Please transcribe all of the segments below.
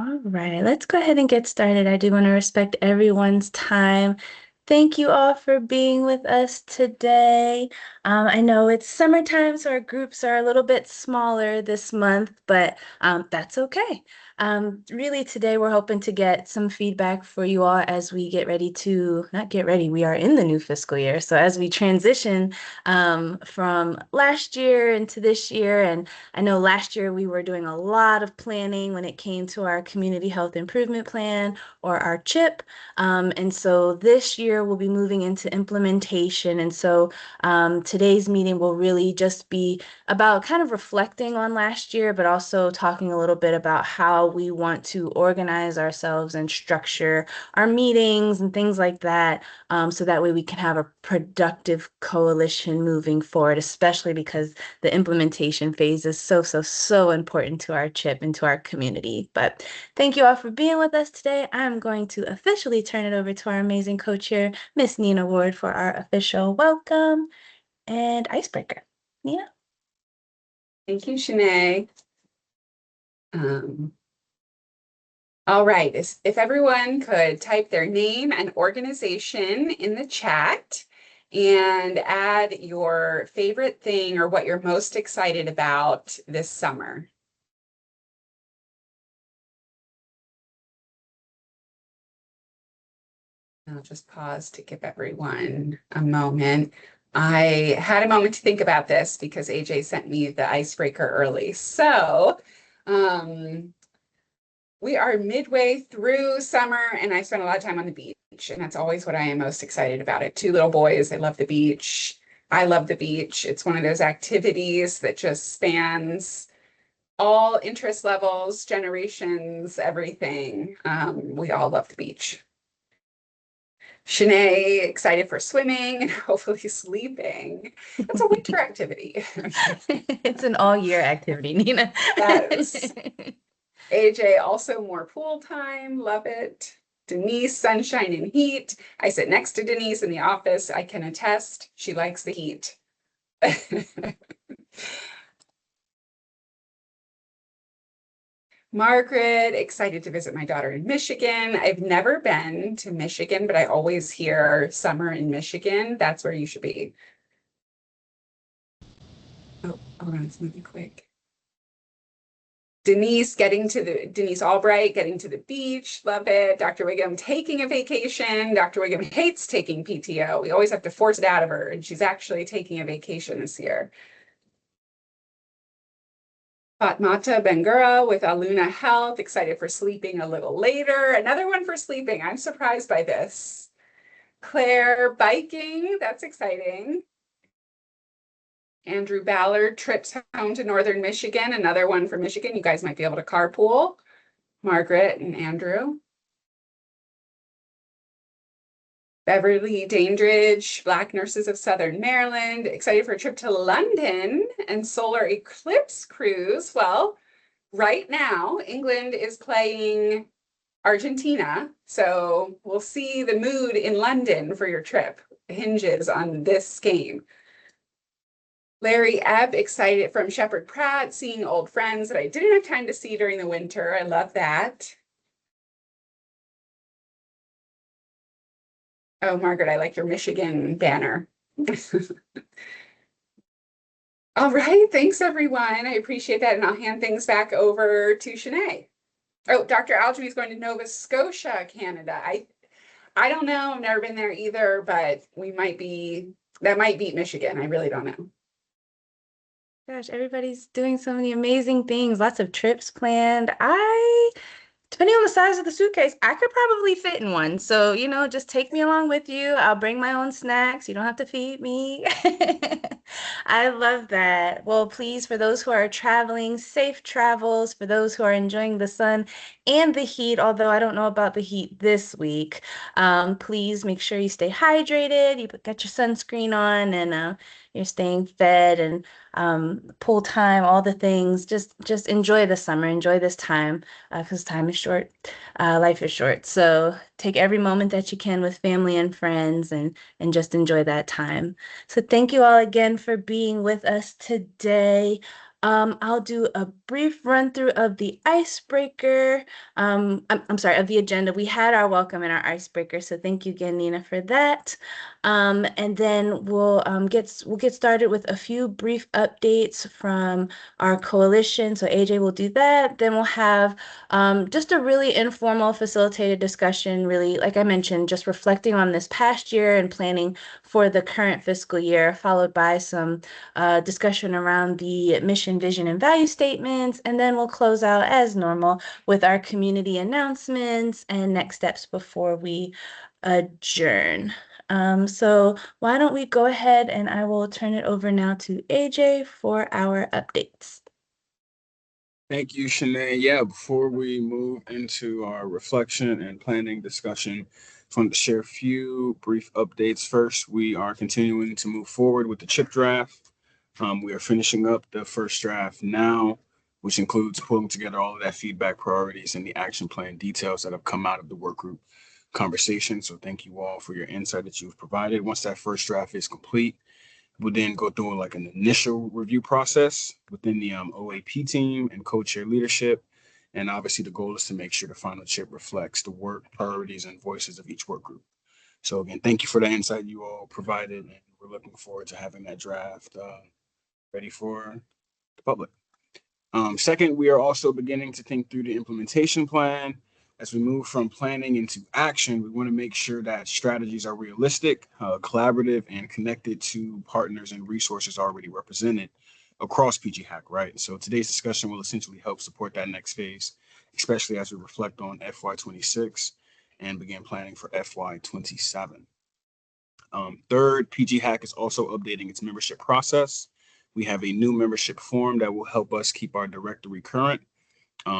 All right, let's go ahead and get started. I do want to respect everyone's time. Thank you all for being with us today. I know it's summertime, so our groups are a little bit smaller this month, but that's okay. Really, today we're hoping to get some feedback for you all as we get ready to, not get ready, we are in the new fiscal year. So as we transition from last year into this year, and I know last year we were doing a lot of planning when it came to our Community Health Improvement Plan or our CHIP. And so this year we'll be moving into implementation. And so today's meeting will really just be about kind of reflecting on last year, but also talking a little bit about how we want to organize ourselves and structure our meetings and things like that. So that way we can have a productive coalition moving forward, especially because the implementation phase is so important to our CHIP and to our community. But thank you all for being with us today. I'm going to officially turn it over to our amazing co-chair, Miss Nina Ward, for our official welcome and icebreaker. Nina? Thank you, Shanae. Um, all right, if everyone could type their name and organization in the chat and add your favorite thing or what you're most excited about this summer. I'll just pause to give everyone a moment. I had a moment to think about this because AJ sent me the icebreaker early. So, we are midway through summer and I spent a lot of time on the beach, and that's always what I am most excited about it. Two little boys, they love the beach. I love the beach. It's one of those activities that just spans all interest levels, generations, everything. We all love the beach. Shanae, excited for swimming and hopefully sleeping. That's a winter activity. It's an all-year activity, Nina. Yes. AJ, also more pool time. Love it. Denise, sunshine and heat. I sit next to Denise in the office. I can attest she likes the heat. Margaret, excited to visit my daughter in Michigan. I've never been to Michigan, but I always hear summer in Michigan. That's where you should be. Oh, hold on, it's moving quick. Denise Albright getting to the beach, love it. Dr. Wiggum taking a vacation. Dr. Wiggum hates taking PTO. We always have to force it out of her, and she's actually taking a vacation this year. Fatmata Bengura with Aluna Health, excited for sleeping a little later. Another one for sleeping. I'm surprised by this. Claire biking, that's exciting. Andrew Ballard trips home to Northern Michigan, another one for Michigan. You guys might be able to carpool. Margaret and Andrew. Beverly Dandridge, Black Nurses of Southern Maryland, excited for a trip to London and solar eclipse cruise. Well, right now, England is playing Argentina, so we'll see the mood in London for your trip. Hinges on this game. Larry Ebb, excited from Shepherd Pratt, seeing old friends that I didn't have time to see during the winter. I love that. Oh, Margaret, I like your Michigan banner. All right, thanks everyone. I appreciate that, and I'll hand things back over to Shanae. Oh, Dr. Algemy is going to Nova Scotia, Canada. I don't know. I've never been there either, but that might beat Michigan. I really don't know. Gosh, everybody's doing so many amazing things, lots of trips planned. Depending on the size of the suitcase, I could probably fit in one. So, just take me along with you. I'll bring my own snacks. You don't have to feed me. I love that. Well, please, for those who are traveling, safe travels. For those who are enjoying the sun and the heat, although I don't know about the heat this week, please make sure you stay hydrated. You got your sunscreen on, and you're staying fed, and pool time, all the things. Just enjoy the summer, enjoy this time, because time is short, life is short. So take every moment that you can with family and friends, and just enjoy that time. So thank you all again for being with us today. I'll do a brief run through of the icebreaker. I'm sorry, of the agenda. We had our welcome and our icebreaker, so thank you again, Nina, for that. And then we'll get started with a few brief updates from our coalition. So AJ will do that. Then we'll have just a really informal, facilitated discussion. Really, like I mentioned, just reflecting on this past year and planning for the current fiscal year, followed by some discussion around the mission, vision, and value statements. And then we'll close out as normal with our community announcements and next steps before we adjourn. So why don't we go ahead and I will turn it over now to AJ for our updates. Thank you, Shanae. Yeah, before we move into our reflection and planning discussion, just wanted to share a few brief updates. First, we are continuing to move forward with the chip draft. We are finishing up the first draft now, which includes pulling together all of that feedback, priorities, and the action plan details that have come out of the work group conversation. So thank you all for your insight that you've provided. Once that first draft is complete, we'll then go through like an initial review process within the OAP team and co-chair leadership. And obviously the goal is to make sure the final chip reflects the work, priorities, and voices of each work group. So again, thank you for the insight you all provided, and we're looking forward to having that draft ready for the public. Second, we are also beginning to think through the implementation plan. As we move from planning into action, we want to make sure that strategies are realistic, collaborative, and connected to partners and resources already represented across PGHAC, right? So today's discussion will essentially help support that next phase, especially as we reflect on FY26 and begin planning for FY27. Third, PGHAC is also updating its membership process. We have a new membership form that will help us keep our directory current,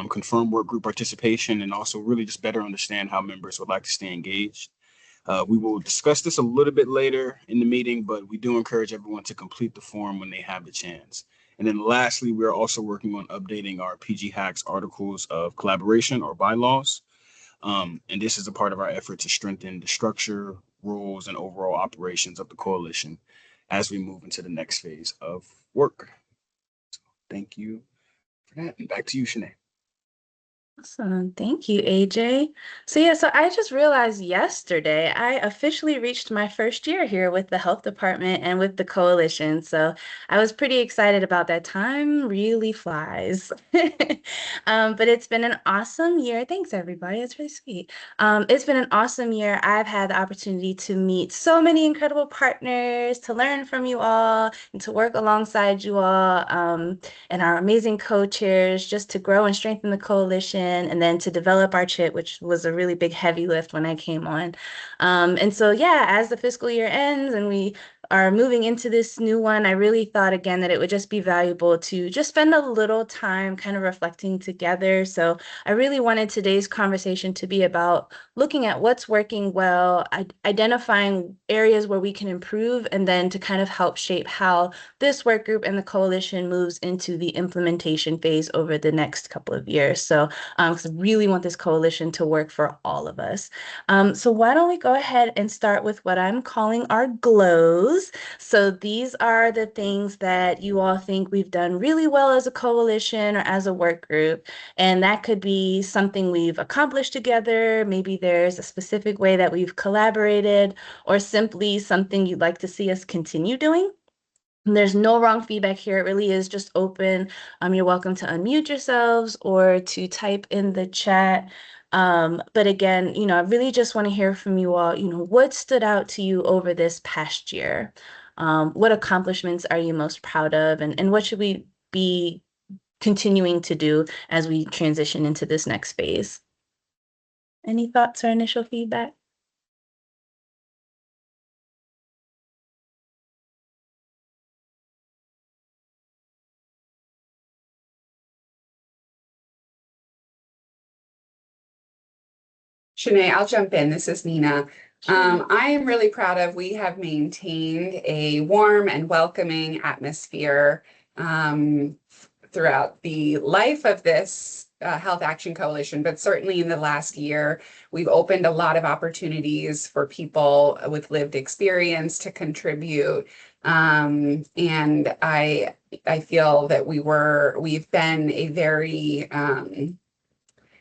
confirm work group participation, and also really just better understand how members would like to stay engaged. We will discuss this a little bit later in the meeting, but we do encourage everyone to complete the form when they have the chance. And then lastly, we're also working on updating our PGHAC's articles of collaboration or bylaws. And this is a part of our effort to strengthen the structure, rules, and overall operations of the coalition as we move into the next phase of work. So thank you for that. And back to you, Shanae. Awesome. Thank you, AJ. So yeah, so I just realized yesterday I officially reached my first year here with the health department and with the coalition. So I was pretty excited about that. Time really flies. But it's been an awesome year. Thanks, everybody. It's really sweet. It's been an awesome year. I've had the opportunity to meet so many incredible partners, to learn from you all, and to work alongside you all. And our amazing co-chairs just to grow and strengthen the coalition and then to develop our chip, which was a really big heavy lift when I came on. And so, yeah, as the fiscal year ends and we are moving into this new one, I really thought again that it would just be valuable to just spend a little time kind of reflecting together. So I really wanted today's conversation to be about looking at what's working well, identifying areas where we can improve, and then to kind of help shape how this work group and the coalition moves into the implementation phase over the next couple of years. So because I really want this coalition to work for all of us. So why don't we go ahead and start with what I'm calling our glows. So these are the things that you all think we've done really well as a coalition or as a work group. And that could be something we've accomplished together. Maybe there's a specific way that we've collaborated, or simply something you'd like to see us continue doing. There's no wrong feedback here. It really is just open. You're welcome to unmute yourselves or to type in the chat. But again, I really just want to hear from you all, what stood out to you over this past year? What accomplishments are you most proud of? And what should we be continuing to do as we transition into this next phase? Any thoughts or initial feedback? Shanae, I'll jump in. This is Nina. I am really proud of, we have maintained a warm and welcoming atmosphere throughout the life of this Health Action Coalition, but certainly in the last year, we've opened a lot of opportunities for people with lived experience to contribute. And I feel that we've been a very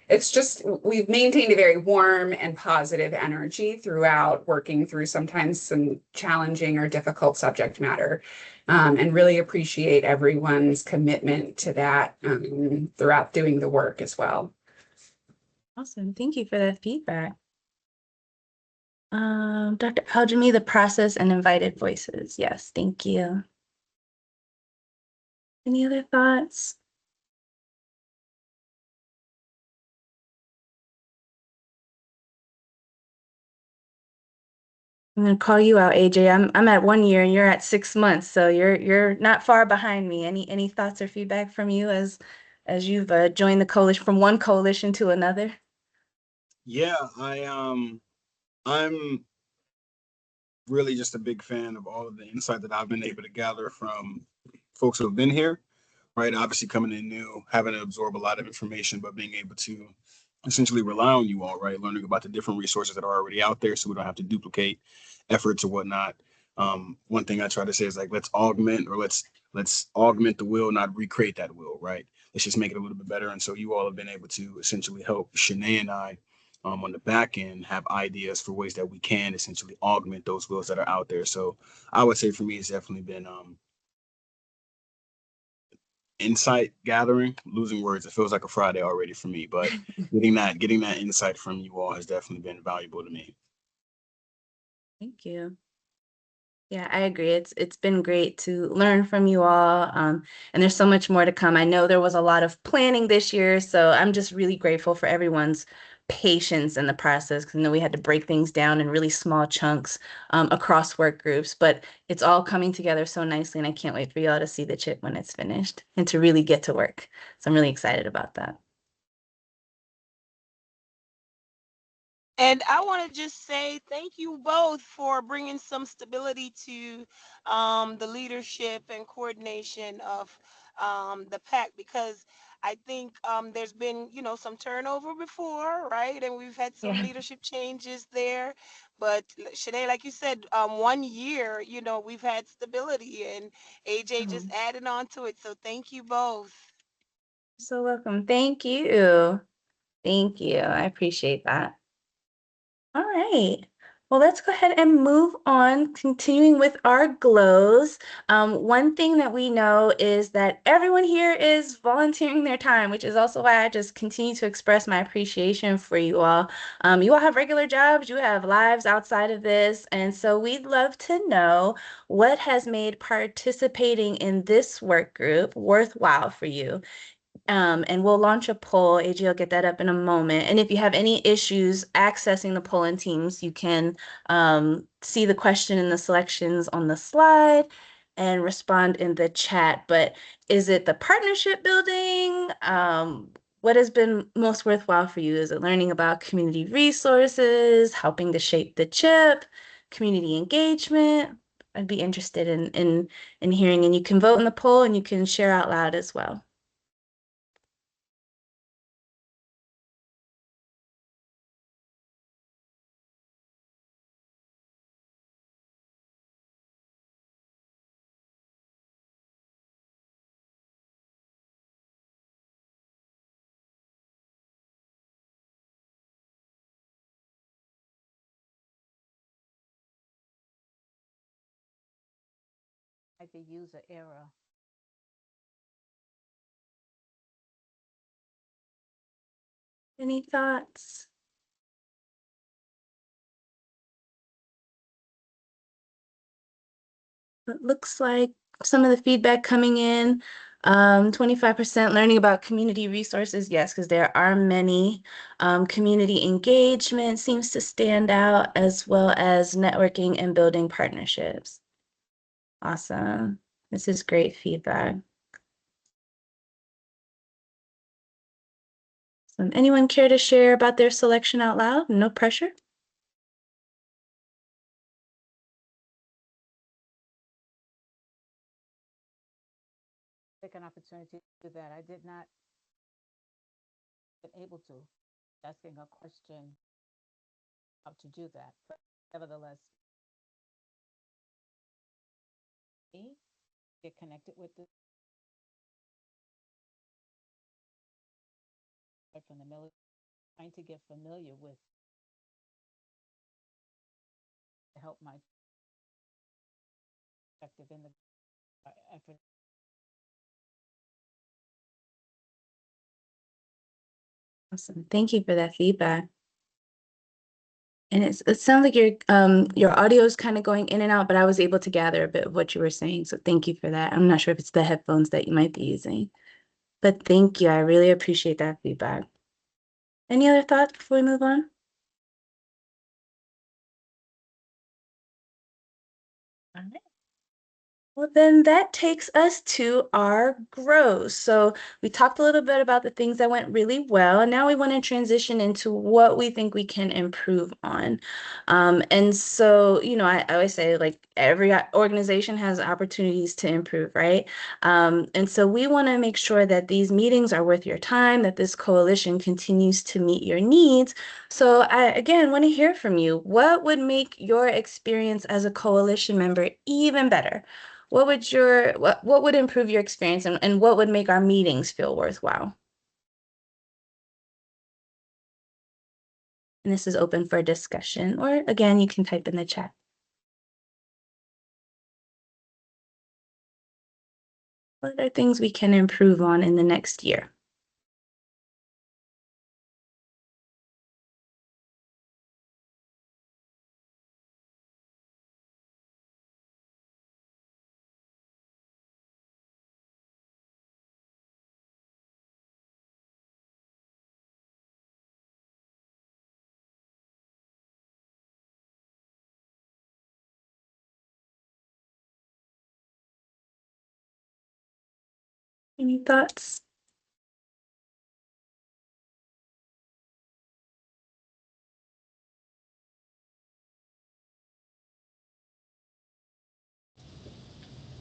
it's just we've maintained a very warm and positive energy throughout working through sometimes some challenging or difficult subject matter, and really appreciate everyone's commitment to that throughout doing the work as well. Awesome. Thank you for that feedback. Dr. Aljami, the process and invited voices. Yes, thank you. Any other thoughts? I'm gonna call you out, AJ. I'm at 1 year and you're at 6 months, so you're not far behind me. Any thoughts or feedback from you as you've joined the coalition from one coalition to another? Yeah, I'm really just a big fan of all of the insight that I've been able to gather from folks who have been here, right? Obviously coming in new, having to absorb a lot of information, but being able to essentially rely on you all, right? Learning about the different resources that are already out there so we don't have to duplicate efforts or whatnot. One thing I try to say is like let's augment the will, not recreate that will, right? Let's just make it a little bit better. And so you all have been able to essentially help Shanae and I on the back end have ideas for ways that we can essentially augment those wills that are out there. So I would say for me, it's definitely been insight gathering. Losing words, it feels like a Friday already for me, but getting that insight from you all has definitely been valuable to me. Thank you. Yeah, I agree. It's been great to learn from you all. And there's so much more to come. I know there was a lot of planning this year, so I'm just really grateful for everyone's patience in the process because I know we had to break things down in really small chunks across work groups, but it's all coming together so nicely, and I can't wait for y'all to see the chip when it's finished and to really get to work. So I'm really excited about that. And I want to just say thank you both for bringing some stability to the leadership and coordination of the PAC, because I think there's been, some turnover before, right? And we've had some Yeah. leadership changes there. But Shanae, like you said, 1 year, we've had stability, and AJ Oh, just added on to it. So thank you both. so welcome. Thank you. Thank you. I appreciate that. All right. Well, let's go ahead and move on, continuing with our glows. One thing that we know is that everyone here is volunteering their time, which is also why I just continue to express my appreciation for you all. You all have regular jobs, you have lives outside of this, and so we'd love to know what has made participating in this work group worthwhile for you. And we'll launch a poll. AJ will get that up in a moment. And if you have any issues accessing the poll in Teams, you can see the question in the selections on the slide and respond in the chat. But is it the partnership building? What has been most worthwhile for you? Is it learning about community resources, helping to shape the chip, community engagement? I'd be interested in hearing, and you can vote in the poll and you can share out loud as well. Like the user error. Any thoughts? It looks like some of the feedback coming in, 25% learning about community resources. Yes, because there are many. Community engagement seems to stand out, as well as networking and building partnerships. Awesome. This is great feedback. Anyone care to share about their selection out loud? No pressure. Take an opportunity to do that. I did not been able to, asking a question how to do that. But nevertheless, me, get connected with the from the military, trying to get familiar with to help my perspective in the effort. Awesome. Thank you for that feedback. And it sounds like your audio is kind of going in and out, but I was able to gather a bit of what you were saying. So thank you for that. I'm not sure if it's the headphones that you might be using, but thank you. I really appreciate that feedback. Any other thoughts before we move on? All right. Well, then that takes us to our grows. So we talked a little bit about the things that went really well, and now we want to transition into what we think we can improve on. And so, I always say like every organization has opportunities to improve, right? And so we want to make sure that these meetings are worth your time, that this coalition continues to meet your needs. So I, again, want to hear from you. What would make your experience as a coalition member even better? What would improve your experience and what would make our meetings feel worthwhile? And this is open for discussion, or again, you can type in the chat. What are things we can improve on in the next year? Any thoughts?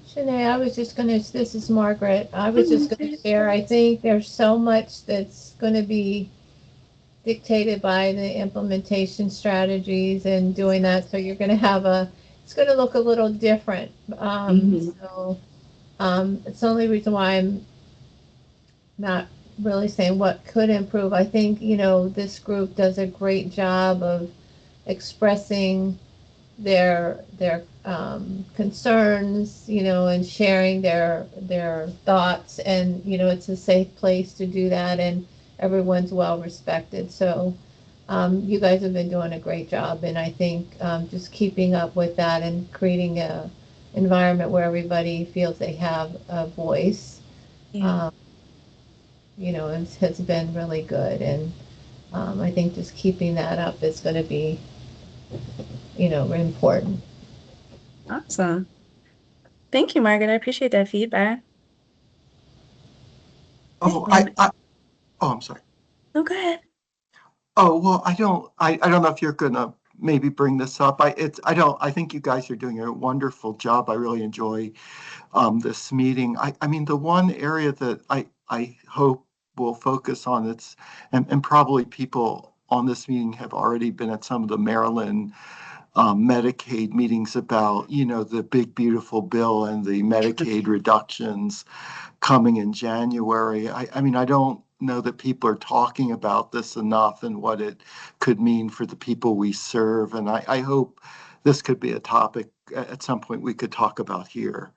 Shanae, I was just gonna, this is Margaret. I was just gonna share, I think there's so much that's gonna be dictated by the implementation strategies and doing that. So you're gonna have it's gonna look a little different. Mhm. It's the only reason why I'm not really saying what could improve. I think, this group does a great job of expressing their concerns, and sharing their thoughts, and it's a safe place to do that, and everyone's well respected. So you guys have been doing a great job, and I think just keeping up with that and creating a environment where everybody feels they have a voice, Yeah. um, has been really good, and I think just keeping that up is going to be, important. Awesome. Thank you, Margaret. I appreciate that feedback. Oh, And I'm sorry. no, go ahead. Oh, well, I don't know if you're gonna maybe bring this up. I think you guys are doing a wonderful job. I really enjoy this meeting. I mean, the one area that I hope we'll focus on, and probably people on this meeting have already been at some of the Maryland Medicaid meetings about, the big beautiful bill and the Medicaid reductions coming in January. I mean, I don't know that people are talking about this enough and what it could mean for the people we serve. And I hope this could be a topic at some point we could talk about here.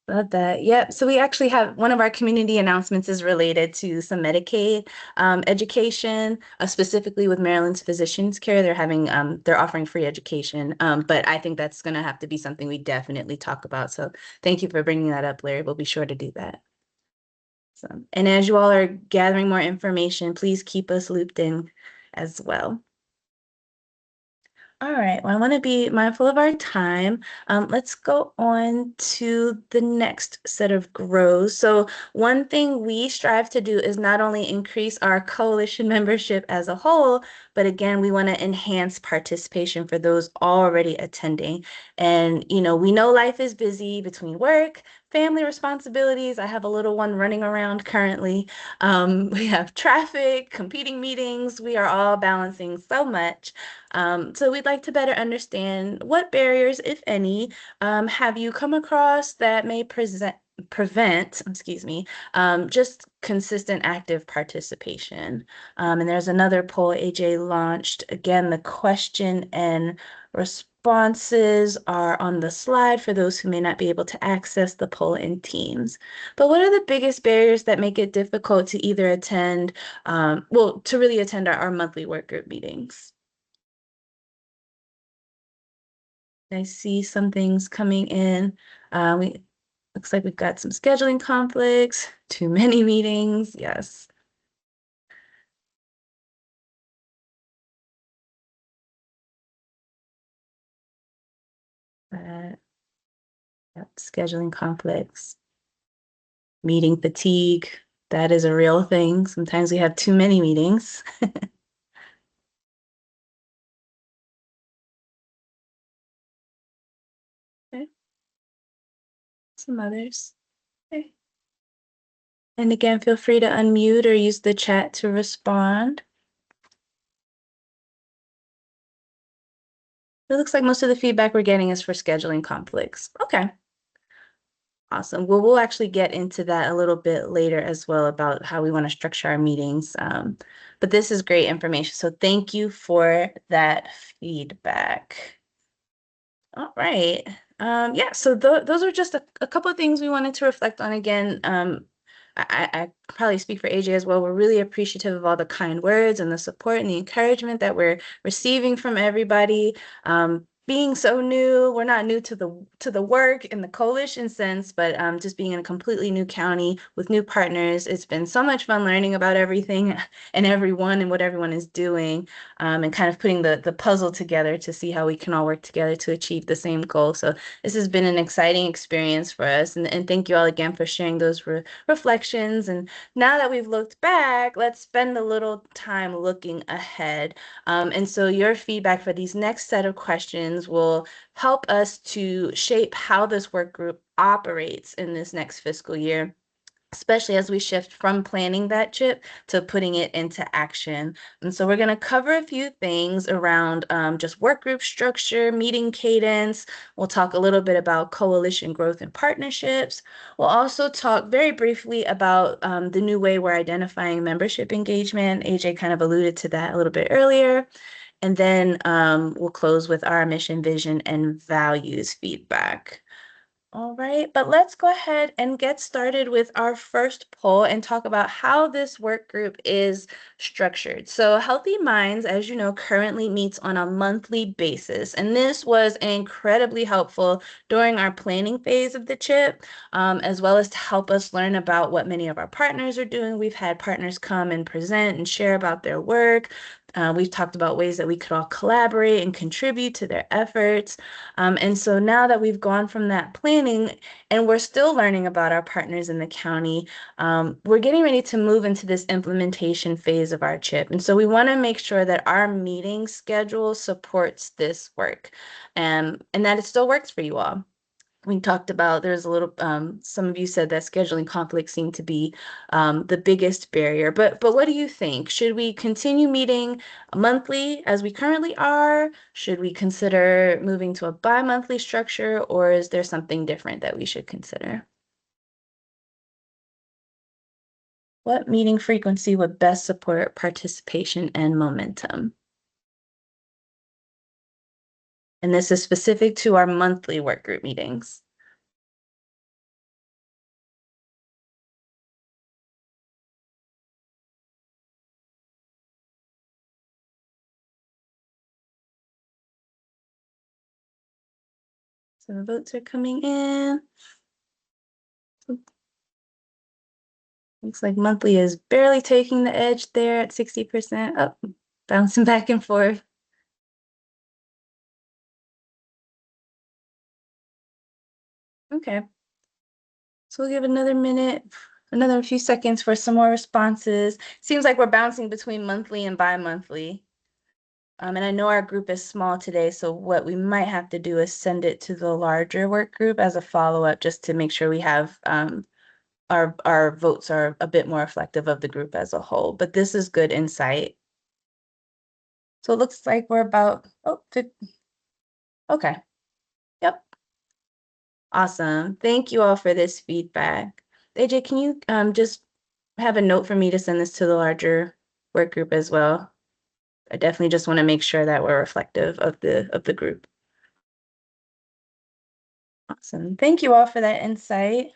Love that. Yep. So we actually have one of our community announcements is related to some Medicaid education, specifically with Maryland's Physicians Care. They're offering free education, but I think that's going to have to be something we definitely talk about. So thank you for bringing that up, Larry. We'll be sure to do that. So, and as you all are gathering more information, please keep us looped in as well. All right, well, I want to be mindful of our time. Let's go on to the next set of grows. So one thing we strive to do is not only increase our coalition membership as a whole, But again, we want to enhance participation for those already attending. And, we know life is busy between work, family responsibilities. I have a little one running around currently. We have traffic, competing meetings. We are all balancing so much. So we'd like to better understand what barriers, if any, have you come across that may prevent, excuse me, just consistent active participation. And there's another poll AJ launched. Again, the question and responses are on the slide for those who may not be able to access the poll in Teams. But what are the biggest barriers that make it difficult to either attend, to really attend our monthly work group meetings? I see some things coming in. We looks like we've got some scheduling conflicts, too many meetings. Yes. Uh, yep, scheduling conflicts, meeting fatigue. That is a real thing. Sometimes we have too many meetings. Okay. Some others. Okay. And again, feel free to unmute or use the chat to respond. It looks like most of the feedback we're getting is for scheduling conflicts. Okay. Awesome. Well, we'll actually get into that a little bit later as well about how we want to structure our meetings. But this is great information. So thank you for that feedback. All right. Yeah, so those are just a couple of things we wanted to reflect on again. I probably speak for AJ as well. We're really appreciative of all the kind words and the support and the encouragement that we're receiving from everybody. Being so new, we're not new to the work in the coalition sense, but just being in a completely new county with new partners, it's been so much fun learning about everything and everyone and what everyone is doing, and kind of putting the puzzle together to see how we can all work together to achieve the same goal. So this has been an exciting experience for us, and thank you all again for sharing those reflections. And now that we've looked back, let's spend a little time looking ahead. And so your feedback for these next set of questions will help us to shape how this work group operates in this next fiscal year, especially as we shift from planning that chip to putting it into action. And so we're going to cover a few things around just work group structure, meeting cadence. We'll talk a little bit about coalition growth and partnerships. We'll also talk very briefly about the new way we're identifying membership engagement. AJ kind of alluded to that a little bit earlier. And then we'll close with our mission, vision, and values feedback. All right, but let's go ahead and get started with our first poll and talk about how this work group is structured. So Healthy Minds, as you know, currently meets on a monthly basis, and this was incredibly helpful during our planning phase of the CHIP, as well as to help us learn about what many of our partners are doing. We've had partners come and present and share about their work. We've talked about ways that we could all collaborate and contribute to their efforts. And so now that we've gone from that planning and we're still learning about our partners in the county, we're getting ready to move into this implementation phase of our CHIP. And so we want to make sure that our meeting schedule supports this work, and that it still works for you all. We talked about, there's a little, some of you said that scheduling conflicts seem to be the biggest barrier, but what do you think? Should we continue meeting monthly as we currently are? Should we consider moving to a bi-monthly structure, or is there something different that we should consider? What meeting frequency would best support participation and momentum? And this is specific to our monthly work group meetings. So the votes are coming in. Looks like monthly is barely taking the edge there at 60%. Up, bouncing back and forth. Okay. So we'll give another minute, another few seconds for some more responses. Seems like we're bouncing between monthly and bi-monthly. And I know our group is small today, so what we might have to do is send it to the larger work group as a follow-up, just to make sure we have our votes are a bit more reflective of the group as a whole. But this is good insight. So it looks like we're about, okay. Yep. Awesome. Thank you all for this feedback. AJ, can you just have a note for me to send this to the larger work group as well? I definitely just want to make sure that we're reflective of the group. Awesome. Thank you all for that insight.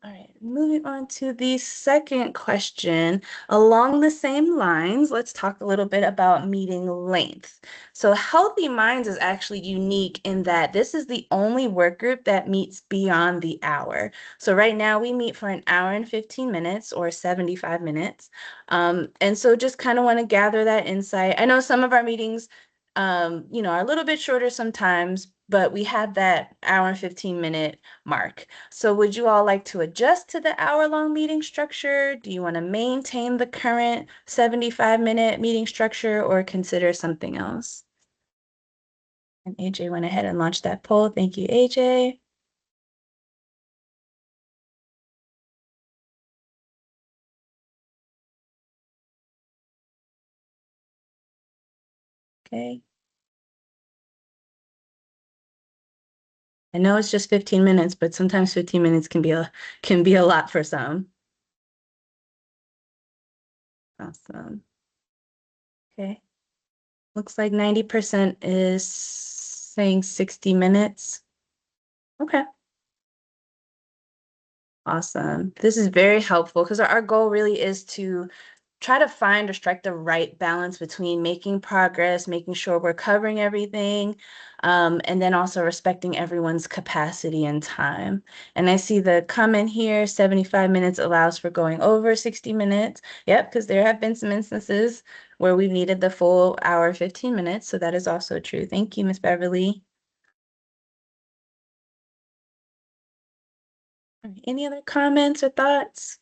All right, moving on to the second question. Along the same lines, let's talk a little bit about meeting length. So Healthy Minds is actually unique in that this is the only work group that meets beyond the hour. So right now we meet for an hour and 15 minutes or 75 minutes. And so just kind of want to gather that insight. I know some of our meetings are a little bit shorter sometimes, but we have that hour and 15-minute mark. So would you all like to adjust to the hour-long meeting structure? Do you want to maintain the current 75-minute meeting structure or consider something else? And AJ went ahead and launched that poll. Thank you, AJ. Okay. I know it's just 15 minutes, but sometimes 15 minutes can be a lot for some. Awesome. Okay. Looks like 90% is saying 60 minutes. Okay. Awesome. This is very helpful because our goal really is to try to find or strike the right balance between making progress, making sure we're covering everything, and then also respecting everyone's capacity and time. And I see the comment here, 75 minutes allows for going over 60 minutes. Yep, because there have been some instances where we've needed the full hour, 15 minutes. So that is also true. Thank you, Ms. Beverly. Any other comments or thoughts?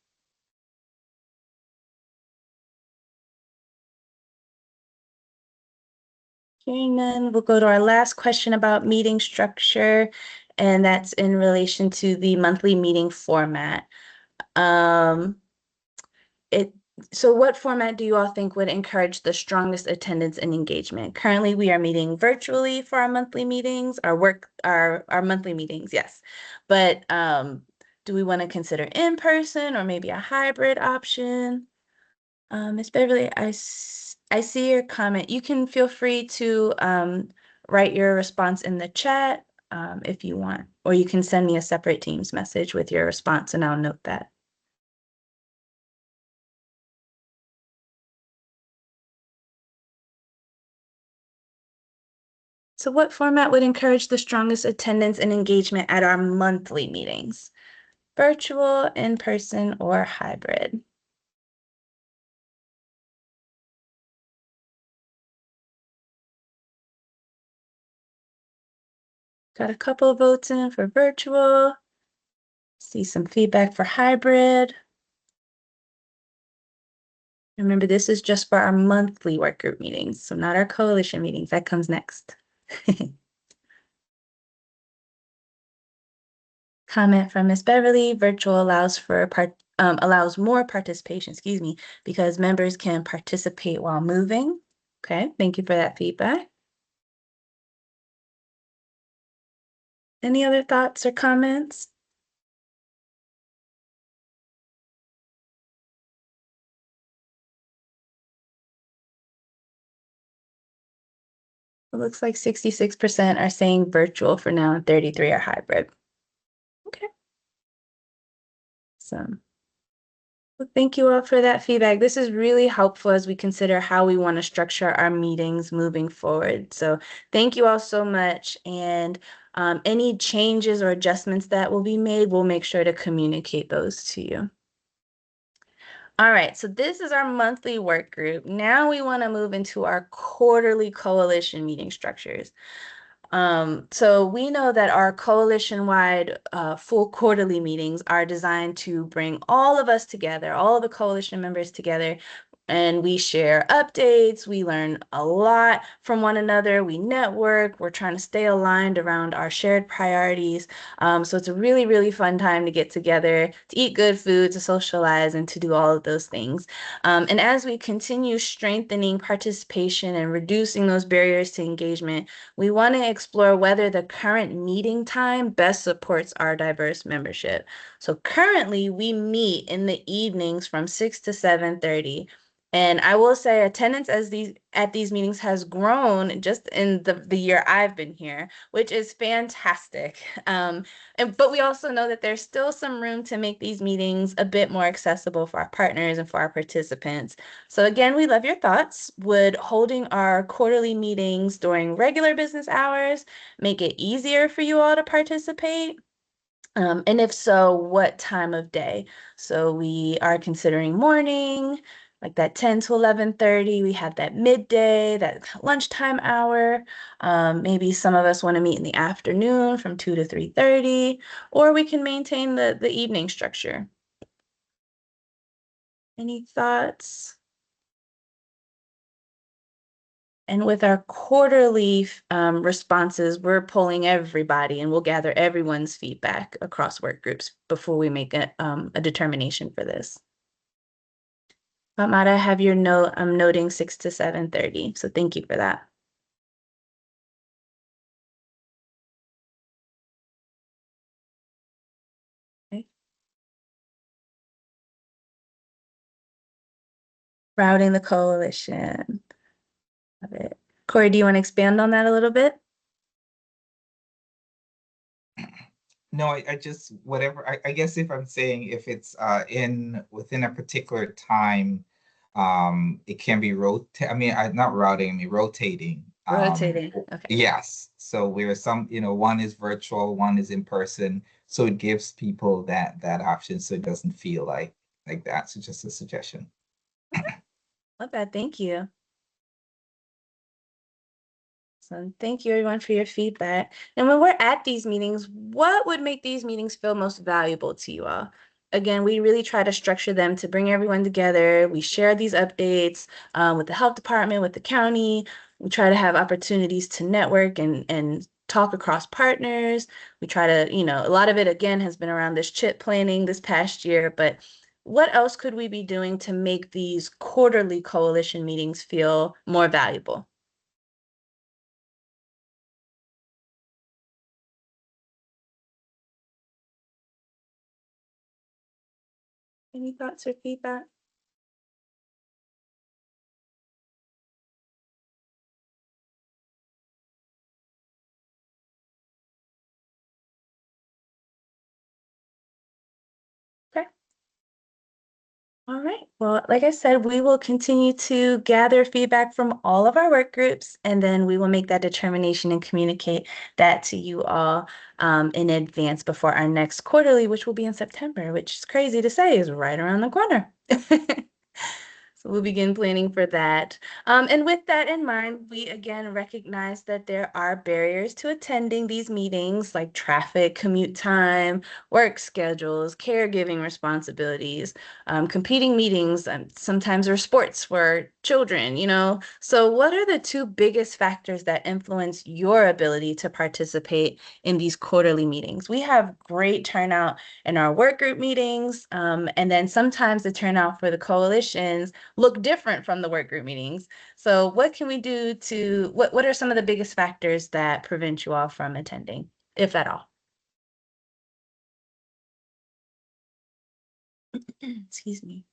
Hearing none, we'll go to our last question about meeting structure, and that's in relation to the monthly meeting format. Um, it so what format do you all think would encourage the strongest attendance and engagement? Currently, we are meeting virtually for our monthly meetings, our monthly meetings, yes. But do we want to consider in person or maybe a hybrid option? Ms. Beverly, I see your comment. You can feel free to write your response in the chat if you want, or you can send me a separate Teams message with your response and I'll note that. So what format would encourage the strongest attendance and engagement at our monthly meetings? Virtual, in person, or hybrid? Got a couple of votes in for virtual. See some feedback for hybrid. Remember, this is just for our monthly work group meetings, so not our coalition meetings. That comes next. Comment from Ms. Beverly, virtual allows more participation, because members can participate while moving. Okay, thank you for that feedback. Any other thoughts or comments? It looks like 66% are saying virtual for now and 33 are hybrid. Okay. So well, thank you all for that feedback. This is really helpful as we consider how we want to structure our meetings moving forward. So thank you all so much. And any changes or adjustments that will be made, we'll make sure to communicate those to you. All right, so this is our monthly work group. Now we want to move into our quarterly coalition meeting structures. So we know that our coalition-wide full quarterly meetings are designed to bring all of us together, all of the coalition members together and we share updates. We learn a lot from one another. We network. We're trying to stay aligned around our shared priorities. So it's a really, really fun time to get together, to eat good food, to socialize, and to do all of those things. And as we continue strengthening participation and reducing those barriers to engagement, we want to explore whether the current meeting time best supports our diverse membership. So currently we meet in the evenings from 6 to 7:30. And I will say attendance at these meetings has grown just in the year I've been here, which is fantastic. But we also know that there's still some room to make these meetings a bit more accessible for our partners and for our participants. So again, we love your thoughts. Would holding our quarterly meetings during regular business hours make it easier for you all to participate? And if so, what time of day? So we are considering morning, like that 10 to 11:30. We have that midday, that lunchtime hour. Maybe some of us want to meet in the afternoon from 2 to 3:30, or we can maintain the evening structure. Any thoughts? And with our quarterly responses, we're polling everybody and we'll gather everyone's feedback across work groups before we make a determination for this. Mara, I have your note. I'm noting 6 to 7:30. So thank you for that. Okay. Routing the coalition. Love it. Corey, do you want to expand on that a little bit? No, I just, whatever, I guess if I'm saying if it's within a particular time, it can be not routing, I mean rotating. Rotating. Okay. Yes. So where one is virtual, one is in person. So it gives people that option so it doesn't feel like that. So just a suggestion. Love that. Thank you. So thank you everyone for your feedback. And when we're at these meetings, what would make these meetings feel most valuable to you all? Again, we really try to structure them to bring everyone together. We share these updates with the health department, with the county. We try to have opportunities to network and talk across partners. We try to, a lot of it again has been around this CHIP planning this past year, but what else could we be doing to make these quarterly coalition meetings feel more valuable? Any thoughts or feedback? Okay. All right. Well, like I said, we will continue to gather feedback from all of our work groups, and then we will make that determination and communicate that to you all in advance before our next quarterly, which will be in September, which is crazy to say is right around the corner. So we'll begin planning for that. And with that in mind, we again recognize that there are barriers to attending these meetings like traffic, commute time, work schedules, caregiving responsibilities, competing meetings, sometimes there are sports for children, So what are the two biggest factors that influence your ability to participate in these quarterly meetings? We have great turnout in our work group meetings, and then sometimes the turnout for the coalitions look different from the work group meetings. So what can we do what are some of the biggest factors that prevent you all from attending, if at all? Excuse me.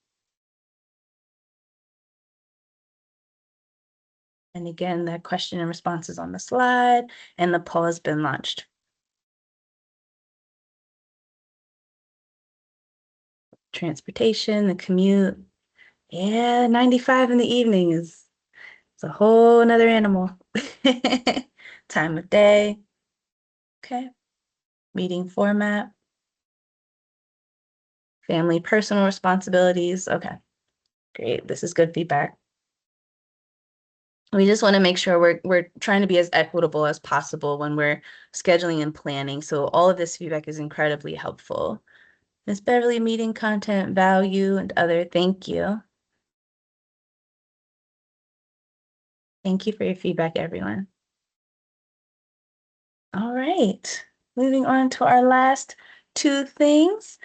And again, the question and response is on the slide and the poll has been launched. Transportation, the commute. Yeah, 95 in the evening is a whole nother animal. Time of day. Okay. Meeting format. Family, personal responsibilities. Okay. Great. This is good feedback. We just want to make sure we're trying to be as equitable as possible when we're scheduling and planning. So all of this feedback is incredibly helpful. Ms. Beverly, meeting content, value, and other. Thank you. Thank you for your feedback, everyone. All right, moving on to our last two things.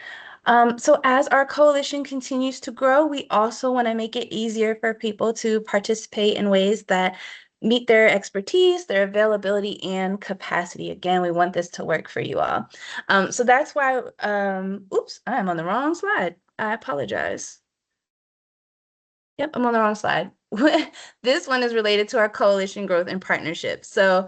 So as our coalition continues to grow, we also want to make it easier for people to participate in ways that meet their expertise, their availability, and capacity. Again, we want this to work for you all. So that's why, oops, I'm on the wrong slide. I apologize. Yep, I'm on the wrong slide. This one is related to our coalition growth and partnerships. So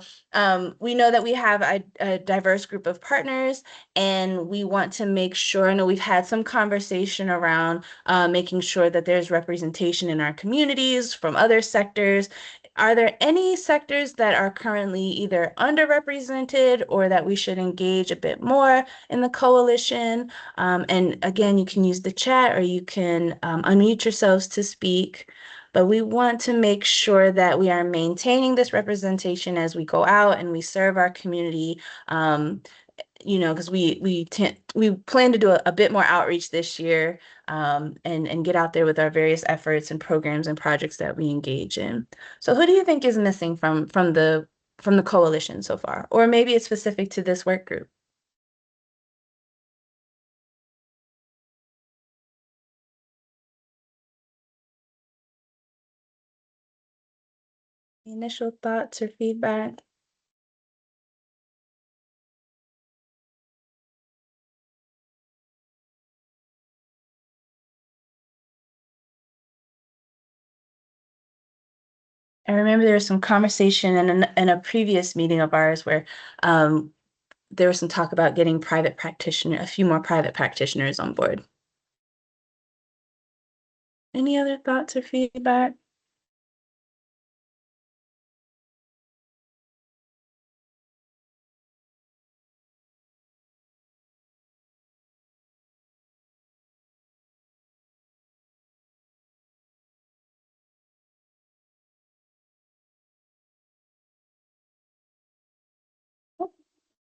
we know that we have a diverse group of partners, and we want to make sure, I know we've had some conversation around making sure that there's representation in our communities from other sectors. Are there any sectors that are currently either underrepresented or that we should engage a bit more in the coalition? And again, you can use the chat or you can unmute yourselves to speak. But we want to make sure that we are maintaining this representation as we go out and we serve our community. Because we plan to do a bit more outreach this year, and get out there with our various efforts and programs and projects that we engage in. So who do you think is missing from the coalition so far? Or maybe it's specific to this work group? Initial thoughts or feedback? I remember there was some conversation in a previous meeting of ours where there was some talk about getting a few more private practitioners on board. Any other thoughts or feedback?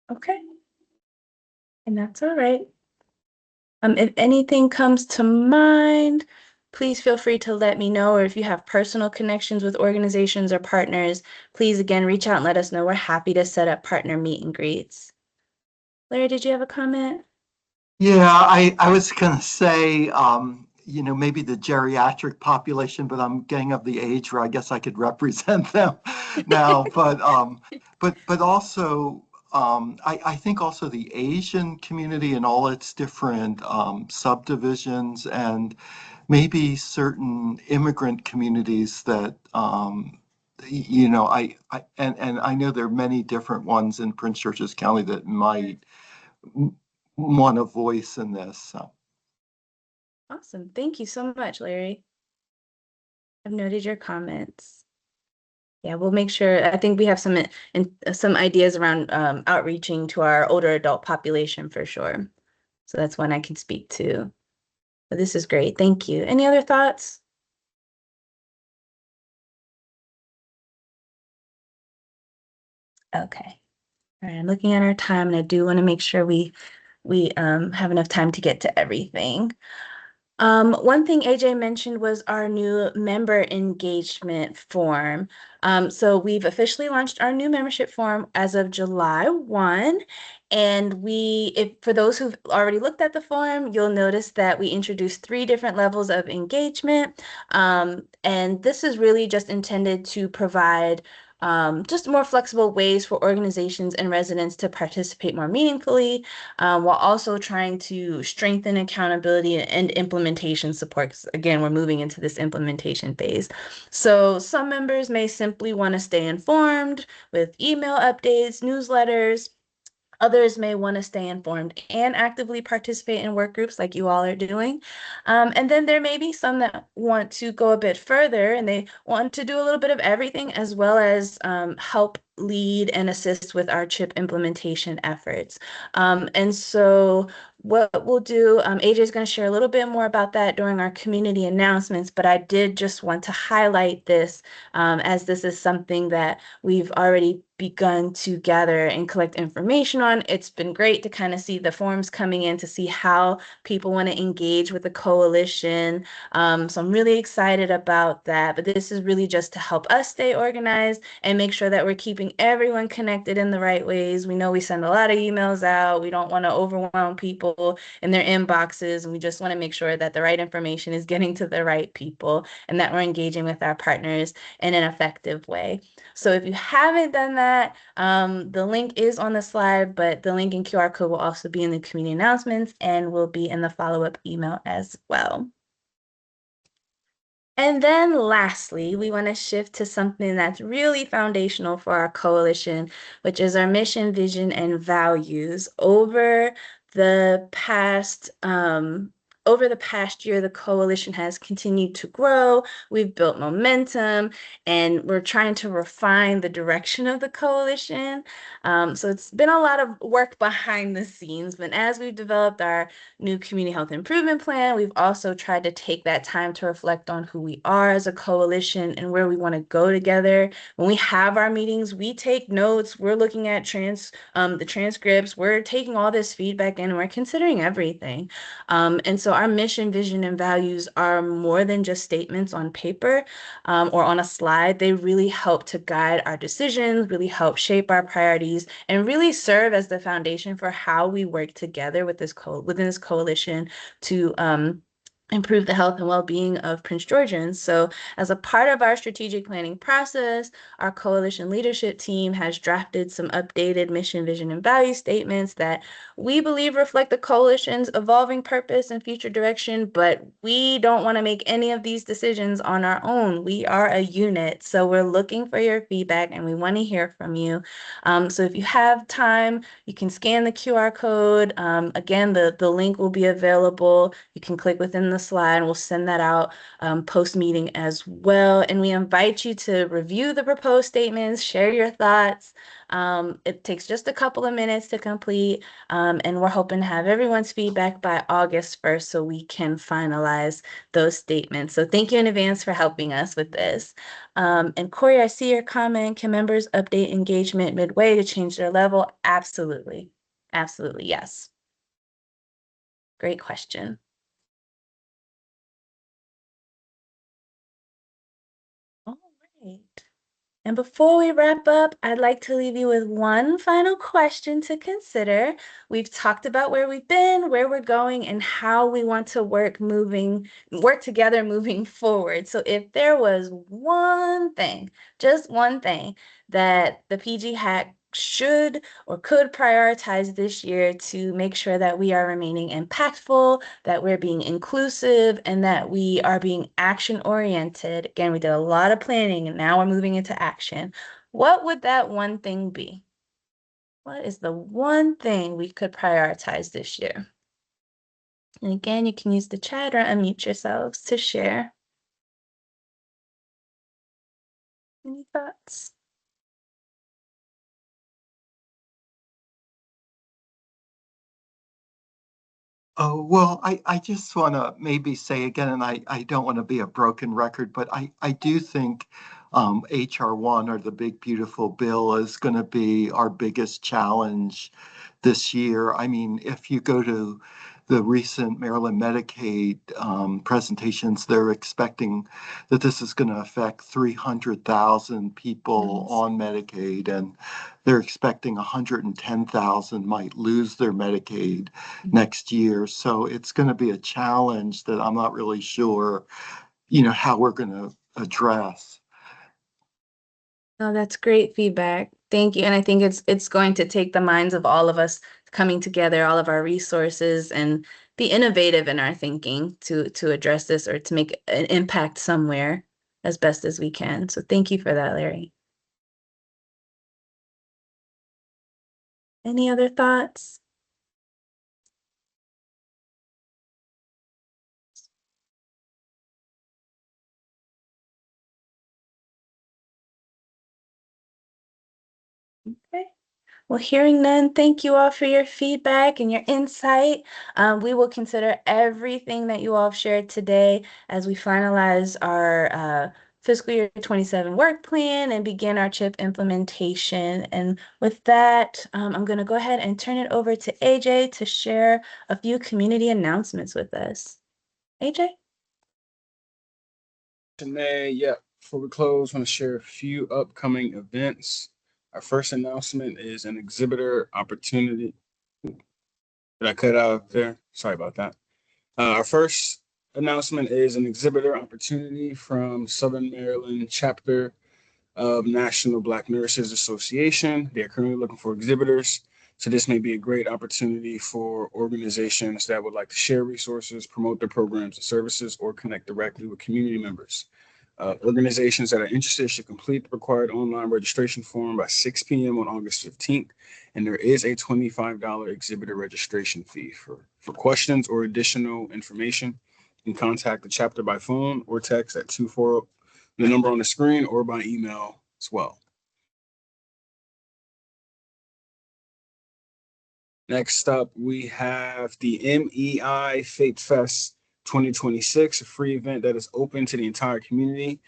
Okay, and that's all right. If anything comes to mind, please feel free to let me know, or if you have personal connections with organizations or partners, please again reach out and let us know. We're happy to set up partner meet and greets. Larry, did you have a comment? Yeah, I was gonna say, maybe the geriatric population, but I'm getting of the age where I guess I could represent them now. But also, I think also the Asian community and all its different subdivisions, and maybe certain immigrant communities that, and I know there are many different ones in Prince George's County that might want a voice in this. So. Awesome. Thank you so much, Larry. I've noted your comments. Yeah, we'll make sure. I think we have some ideas around outreaching to our older adult population for sure. So that's one I can speak to. But this is great. Thank you. Any other thoughts? Okay. All right, I'm looking at our time, and I do want to make sure we have enough time to get to everything. One thing AJ mentioned was our new member engagement form. So we've officially launched our new membership form as of July 1. And for those who've already looked at the form, you'll notice that we introduced 3 different levels of engagement. And this is really just intended to provide just more flexible ways for organizations and residents to participate more meaningfully, while also trying to strengthen accountability and implementation support. 'Cause again, we're moving into this implementation phase. So some members may simply want to stay informed with email updates, newsletters. Others may want to stay informed and actively participate in work groups like you all are doing. And then there may be some that want to go a bit further and they want to do a little bit of everything, as well as help lead and assist with our CHIP implementation efforts. And so what we'll do, AJ is going to share a little bit more about that during our community announcements, but I did just want to highlight this as this is something that we've already begun to gather and collect information on. It's been great to kind of see the forms coming in to see how people want to engage with the coalition. So I'm really excited about that. But this is really just to help us stay organized and make sure that we're keeping everyone connected in the right ways. We know we send a lot of emails out. We don't want to overwhelm people in their inboxes, and we just want to make sure that the right information is getting to the right people and that we're engaging with our partners in an effective way. So if you haven't done that, the link is on the slide, but the link and QR code will also be in the community announcements and will be in the follow-up email as well. And then lastly, we want to shift to something that's really foundational for our coalition, which is our mission, vision, and values. Over the past year, the coalition has continued to grow. We've built momentum, and we're trying to refine the direction of the coalition. So it's been a lot of work behind the scenes, but as we've developed our new community health improvement plan, we've also tried to take that time to reflect on who we are as a coalition and where we want to go together. When we have our meetings, we take notes. We're looking at the transcripts. We're taking all this feedback in, and we're considering everything. And so our mission, vision, and values are more than just statements on paper or on a slide. They really help to guide our decisions, really help shape our priorities, and really serve as the foundation for how we work together with within this coalition to improve the health and well-being of Prince Georgians. So as a part of our strategic planning process, our coalition leadership team has drafted some updated mission, vision, and value statements that we believe reflect the coalition's evolving purpose and future direction, but we don't want to make any of these decisions on our own. We are a unit, so we're looking for your feedback and we want to hear from you. So if you have time, you can scan the QR code. Again, the link will be available. You can click within the slide and we'll send that out post-meeting as well. And we invite you to review the proposed statements, share your thoughts. It takes just a couple of minutes to complete, and we're hoping to have everyone's feedback by August 1st so we can finalize those statements. So thank you in advance for helping us with this. And Corey, I see your comment. Can members update engagement midway to change their level? Absolutely. Absolutely, yes. Great question. All right. And before we wrap up, I'd like to leave you with one final question to consider. We've talked about where we've been, where we're going, and how we want to work together moving forward. So if there was one thing, just one thing that the PGHAC should or could prioritize this year to make sure that we are remaining impactful, that we're being inclusive, and that we are being action oriented. Again, we did a lot of planning and now we're moving into action. What would that one thing be? What is the one thing we could prioritize this year? And again, you can use the chat or unmute yourselves to share. Any thoughts? Oh, well, I just want to maybe say again, and I don't want to be a broken record, but I do think HR1 or the Big Beautiful Bill is going to be our biggest challenge this year. I mean, if you go to the recent Maryland Medicaid presentations, they're expecting that this is going to affect 300,000 people on Medicaid, and they're expecting 110,000 might lose their Medicaid next year. So it's going to be a challenge that I'm not really sure, how we're going to address. No, that's great feedback. Thank you. And I think it's going to take the minds of all of us coming together, all of our resources, and be innovative in our thinking to address this or to make an impact somewhere as best as we can. So thank you for that, Larry. Any other thoughts? Okay. Well, hearing none, thank you all for your feedback and your insight. We will consider everything that you all have shared today as we finalize our fiscal year 27 work plan and begin our CHIP implementation. And with that, I'm going to go ahead and turn it over to AJ to share a few community announcements with us. AJ? Yeah, before we close, I want to share a few upcoming events. Our first announcement is an exhibitor opportunity. Did I cut out there? Sorry about that. Our first announcement is an exhibitor opportunity from Southern Maryland chapter of National Black Nurses Association. They are currently looking for exhibitors. So this may be a great opportunity for organizations that would like to share resources, promote their programs and services, or connect directly with community members. Organizations that are interested should complete the required online registration form by 6 p.m. on August 15th. And there is a $25 exhibitor registration fee. For questions or additional information, you can contact the chapter by phone or text at 240, the number on the screen, or by email as well. Next up, we have the MEI Faith Fest 2026, a free event that is open to the entire community.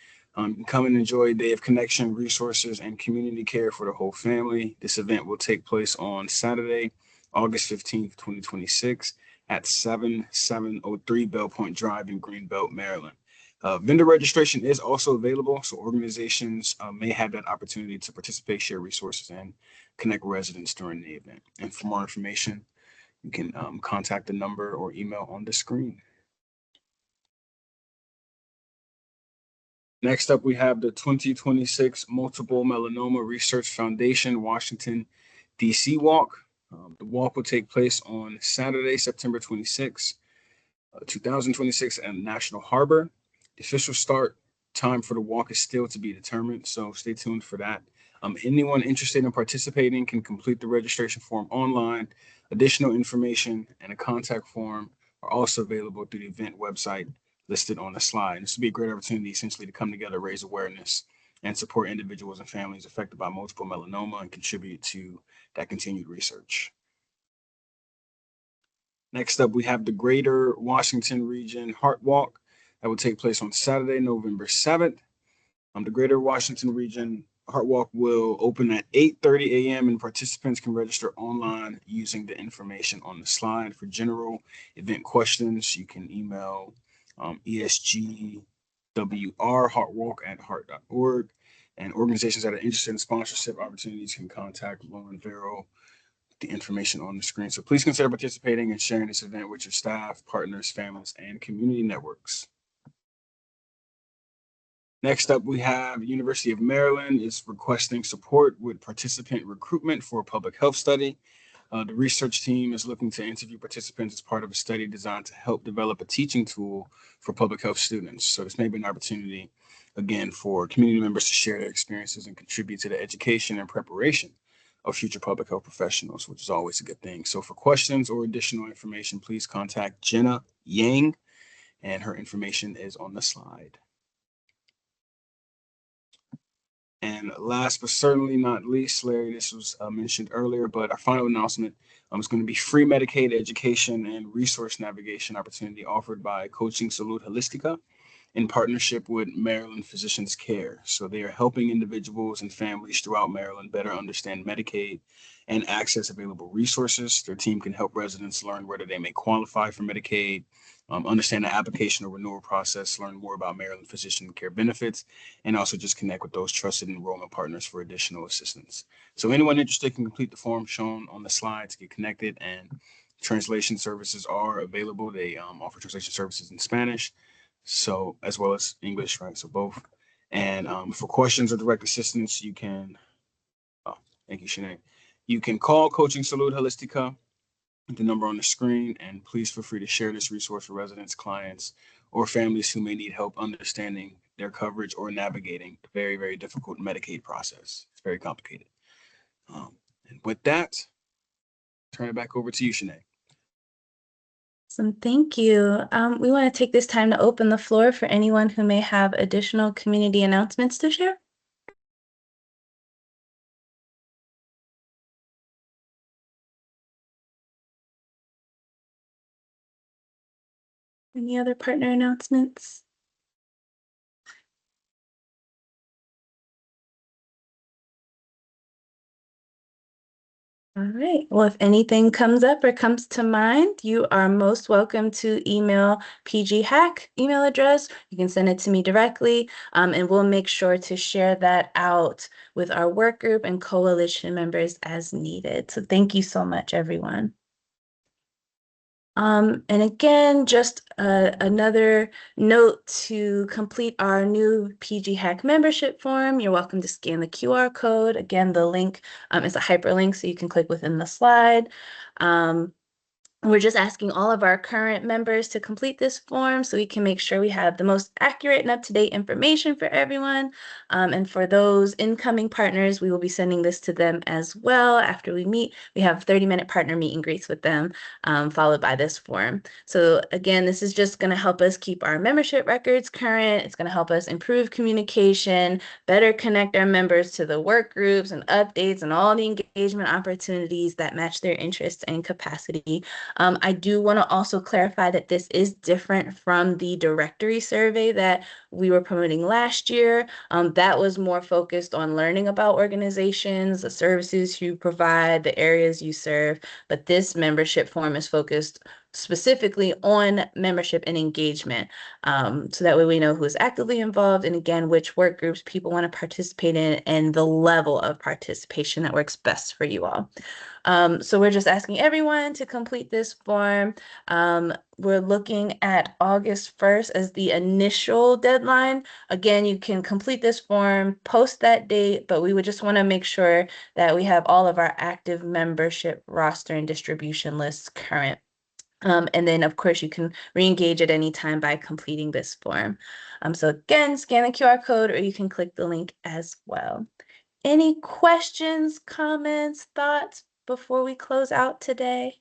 Come and enjoy a day of connection, resources, and community care for the whole family. This event will take place on Saturday, August 15th, 2026 at 7703 Bell Point Drive in Greenbelt, Maryland. Vendor registration is also available, so organizations may have that opportunity to participate, share resources, and connect residents during the event. And for more information, you can contact the number or email on the screen. Next up, we have the 2026 Multiple Melanoma Research Foundation Washington, D.C. Walk. The walk will take place on Saturday, September 26, 2026 at National Harbor. The official start time for the walk is still to be determined, so stay tuned for that. Anyone interested in participating can complete the registration form online. Additional information and a contact form are also available through the event website listed on the slide. This would be a great opportunity essentially to come together, raise awareness, and support individuals and families affected by multiple melanoma and contribute to that continued research. Next up, we have the Greater Washington Region Heart Walk that will take place on Saturday, November 7th. The Greater Washington Region Heart Walk will open at 8:30 a.m. and participants can register online using the information on the slide. For general event questions, you can email esgwrheartwalk@heart.org. And organizations that are interested in sponsorship opportunities can contact Lauren Vero, the information on the screen. So please consider participating and sharing this event with your staff, partners, families, and community networks. Next up, we have University of Maryland is requesting support with participant recruitment for a public health study. The research team is looking to interview participants as part of a study designed to help develop a teaching tool for public health students. So this may be an opportunity, again, for community members to share their experiences and contribute to the education and preparation of future public health professionals, which is always a good thing. So for questions or additional information, please contact Jenna Yang, and her information is on the slide. And last but certainly not least, Larry, this was mentioned earlier, but our final announcement is going to be free Medicaid education and resource navigation opportunity offered by Coaching Salute Holistica in partnership with Maryland Physicians Care. So they are helping individuals and families throughout Maryland better understand Medicaid and access available resources. Their team can help residents learn whether they may qualify for Medicaid, understand the application or renewal process, learn more about Maryland Physician Care benefits, and also just connect with those trusted enrollment partners for additional assistance. So anyone interested can complete the form shown on the slide to get connected, and translation services are available. They offer translation services in Spanish, so as well as English, right? So both. And for questions or direct assistance, you can, thank you, Shanae. You can call Coaching Salute Holistica, the number on the screen, and please feel free to share this resource with residents, clients, or families who may need help understanding their coverage or navigating the very, very difficult Medicaid process. It's very complicated. And with that, turn it back over to you, Shanae. Awesome, thank you. We want to take this time to open the floor for anyone who may have additional community announcements to share. Any other partner announcements? All right. Well, if anything comes up or comes to mind, you are most welcome to email PGHAC email address. You can send it to me directly, and we'll make sure to share that out with our work group and coalition members as needed. So thank you so much, everyone. And again, just another note to complete our new PGHAC membership form. You're welcome to scan the QR code. Again, the link is a hyperlink, so you can click within the slide. We're just asking all of our current members to complete this form so we can make sure we have the most accurate and up-to-date information for everyone. And for those incoming partners, we will be sending this to them as well after we meet. We have 30-minute partner meet and greets with them, followed by this form. So again, this is just going to help us keep our membership records current. It's going to help us improve communication, better connect our members to the work groups and updates and all the engagement opportunities that match their interests and capacity. I do want to also clarify that this is different from the directory survey that we were promoting last year. That was more focused on learning about organizations, the services you provide, the areas you serve. But this membership form is focused specifically on membership and engagement. So that way we know who is actively involved and again, which work groups people want to participate in and the level of participation that works best for you all. So we're just asking everyone to complete this form. We're looking at August 1st as the initial deadline. Again, you can complete this form, post that date, but we would just want to make sure that we have all of our active membership roster and distribution lists current. And then, of course, you can re-engage at any time by completing this form. So again, scan the QR code or you can click the link as well. Any questions, comments, thoughts before we close out today?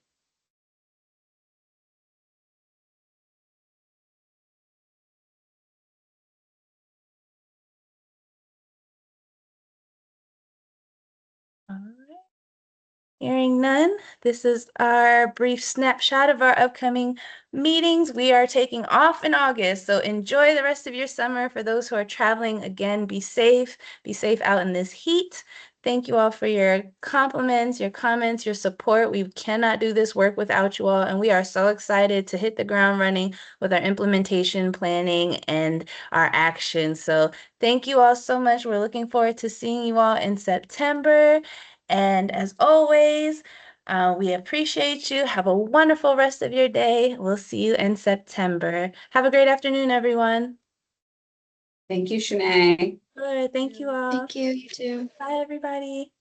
All right. Hearing none, this is our brief snapshot of our upcoming meetings. We are taking off in August, so enjoy the rest of your summer. For those who are traveling, again, be safe out in this heat. Thank you all for your compliments, your comments, your support. We cannot do this work without you all, and we are so excited to hit the ground running with our implementation planning and our action. So thank you all so much. We're looking forward to seeing you all in September. And as always, we appreciate you. Have a wonderful rest of your day. We'll see you in September. Have a great afternoon, everyone. Thank you, Shanae. Good. Thank you all. Thank you. You too. Bye, everybody.